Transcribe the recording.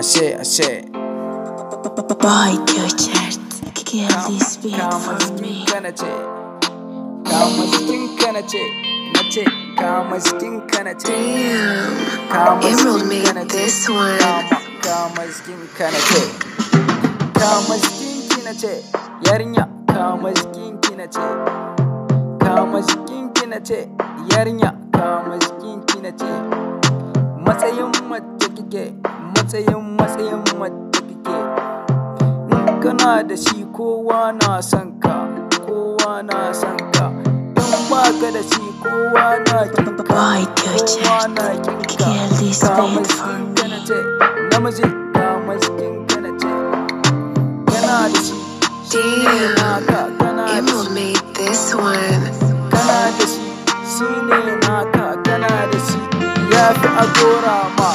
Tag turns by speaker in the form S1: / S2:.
S1: ashe.
S2: Boy Richard, kill this beat
S1: Kama
S2: for me.
S1: jikinka nace, kama jikinka nace, kama jikinka nace.
S2: Damn,
S1: Kama
S2: Emerald
S1: jikinka
S2: made
S1: nace,
S2: this one.
S1: kama jikinka nace, kama jikinki nace, yarinya kama jikinki nace, kama jikinki nace, yarinya kama jikinki nace. Matsayin mace kike, matsayin mace kike. In kana da shi kowa na son ka, kowa na son ka. In baka da shi kowa na kinka,
S2: Boy
S1: kowa na
S2: Richard,
S1: kinka.
S2: kill this
S1: Kama
S2: beat for
S1: jikinka
S2: me.
S1: nace, namiji kama jikinka nace. Kana da shi, shine naka,
S2: Damn,
S1: kana da
S2: Emerald
S1: shi.
S2: made this one.
S1: Kana da shi, shine naka, kana da shi. Yafi a gora ma.